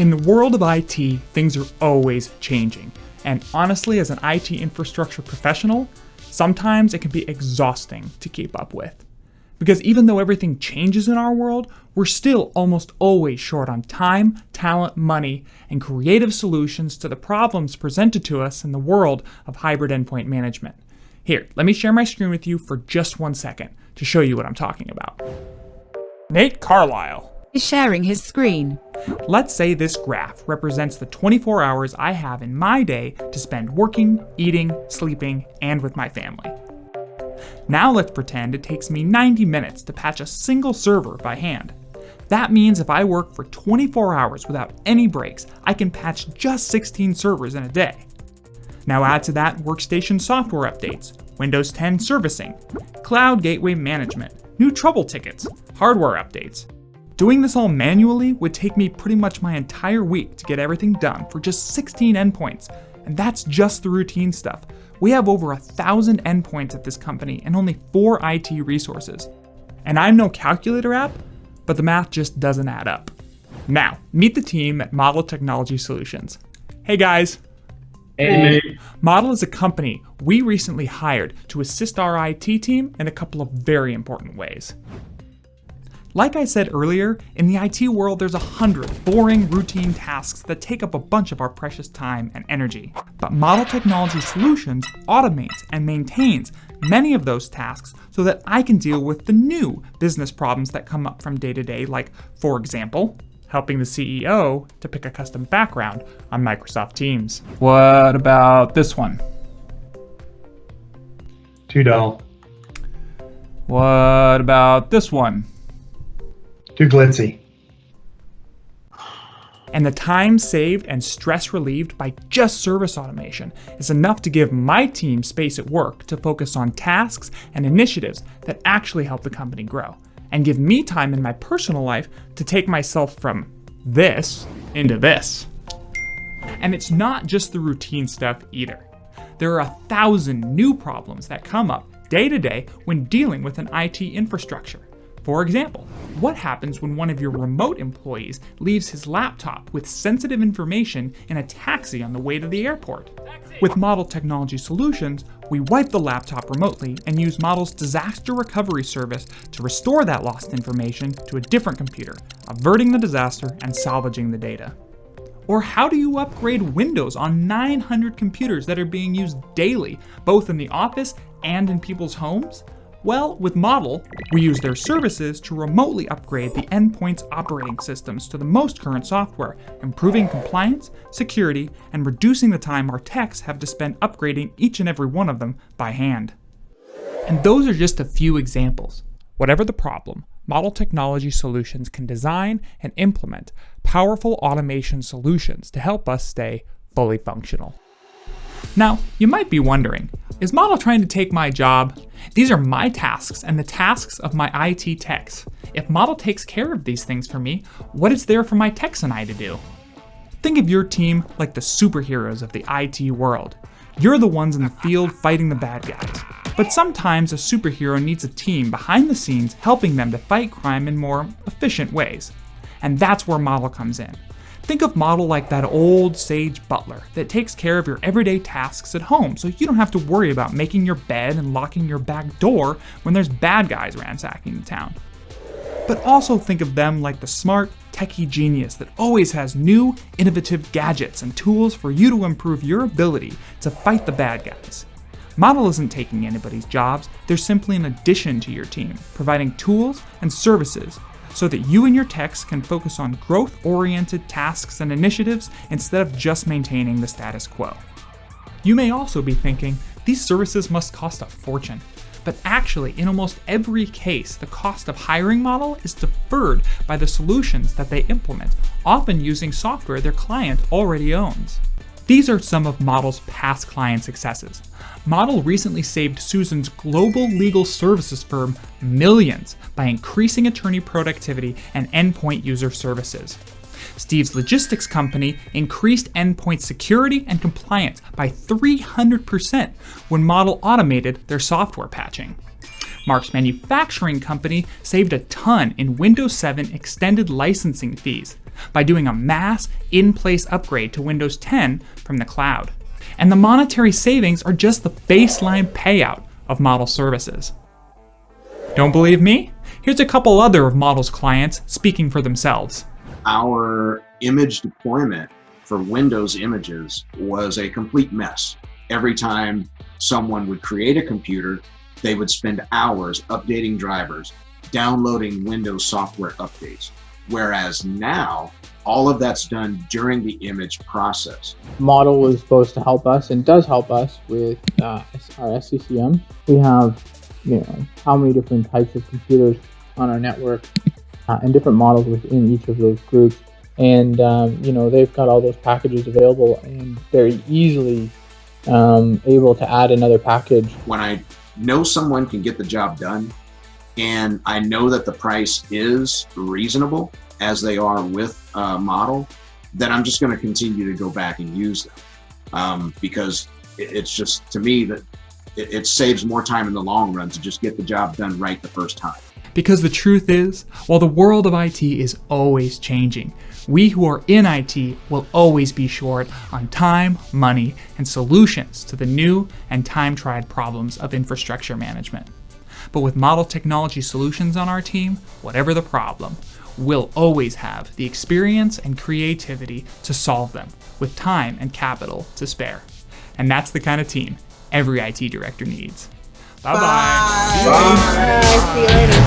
In the world of IT, things are always changing. And honestly, as an IT infrastructure professional, sometimes it can be exhausting to keep up with. Because even though everything changes in our world, we're still almost always short on time, talent, money, and creative solutions to the problems presented to us in the world of hybrid endpoint management. Here, let me share my screen with you for just 1 second to show you what I'm talking about. Nate Carlisle is sharing his screen. Let's say this graph represents the 24 hours I have in my day to spend working, eating, sleeping, and with my family. Now let's pretend it takes me 90 minutes to patch a single server by hand. That means if I work for 24 hours without any breaks, I can patch just 16 servers in a day. Now add to that workstation software updates, Windows 10 servicing, cloud gateway management, new trouble tickets, hardware updates. Doing this all manually would take me pretty much my entire week to get everything done for just 16 endpoints, and that's just the routine stuff. We have over 1,000 endpoints at this company and only 4 IT resources. And I'm no calculator app, but the math just doesn't add up. Now, meet the team at Model Technology Solutions. Hey guys. Hey. Model is a company we recently hired to assist our IT team in a couple of very important ways. Like I said earlier, in the IT world there's 100 boring routine tasks that take up a bunch of our precious time and energy. But Model Technology Solutions automates and maintains many of those tasks so that I can deal with the new business problems that come up from day to day, like, for example, helping the CEO to pick a custom background on Microsoft Teams. What about this one? Too dull. What about this one? Too glitzy. And the time saved and stress relieved by just service automation is enough to give my team space at work to focus on tasks and initiatives that actually help the company grow, and give me time in my personal life to take myself from this into this. And it's not just the routine stuff either. There are 1,000 new problems that come up day to day when dealing with an IT infrastructure. For example, what happens when one of your remote employees leaves his laptop with sensitive information in a taxi on the way to the airport? With Model Technology Solutions, we wipe the laptop remotely and use Model's disaster recovery service to restore that lost information to a different computer, averting the disaster and salvaging the data. Or how do you upgrade Windows on 900 computers that are being used daily, both in the office and in people's homes? Well, with Model, we use their services to remotely upgrade the endpoint's operating systems to the most current software, improving compliance, security, and reducing the time our techs have to spend upgrading each and every one of them by hand. And those are just a few examples. Whatever the problem, Model Technology Solutions can design and implement powerful automation solutions to help us stay fully functional. Now, you might be wondering, is Model trying to take my job? These are my tasks and the tasks of my IT techs. If Model takes care of these things for me, what is there for my techs and I to do? Think of your team like the superheroes of the IT world. You're the ones in the field fighting the bad guys. But sometimes a superhero needs a team behind the scenes helping them to fight crime in more efficient ways. And that's where Model comes in. Think of Model like that old sage butler that takes care of your everyday tasks at home so you don't have to worry about making your bed and locking your back door when there's bad guys ransacking the town. But also think of them like the smart, techie genius that always has new, innovative gadgets and tools for you to improve your ability to fight the bad guys. Model isn't taking anybody's jobs, they're simply an addition to your team, providing tools and services so that you and your techs can focus on growth-oriented tasks and initiatives instead of just maintaining the status quo. You may also be thinking, these services must cost a fortune. But actually, in almost every case, the cost of hiring Model is deferred by the solutions that they implement, often using software their client already owns. These are some of Model's past client successes. Model recently saved Susan's global legal services firm millions by increasing attorney productivity and endpoint user services. Steve's logistics company increased endpoint security and compliance by 300% when Model automated their software patching. Mark's manufacturing company saved a ton in Windows 7 extended licensing fees, by doing a mass, in-place upgrade to Windows 10 from the cloud. And the monetary savings are just the baseline payout of Model services. Don't believe me? Here's a couple other of Model's clients speaking for themselves. Our image deployment for Windows images was a complete mess. Every time someone would create a computer, they would spend hours updating drivers, downloading Windows software updates. Whereas now, all of that's done during the image process. Model was supposed to help us and does help us with our SCCM. We have, how many different types of computers on our network and different models within each of those groups. And, they've got all those packages available and very easily able to add another package. When I know someone can get the job done, and I know that the price is reasonable as they are with Model, then I'm just going to continue to go back and use them because it's just, to me, that it saves more time in the long run to just get the job done right the first time. Because the truth is, while the world of IT is always changing, we who are in IT will always be short on time, money, and solutions to the new and time-tried problems of infrastructure management. But with Model Technology Solutions on our team, whatever the problem, we'll always have the experience and creativity to solve them with time and capital to spare. And that's the kind of team every IT director needs. Bye-bye. Bye. See you later.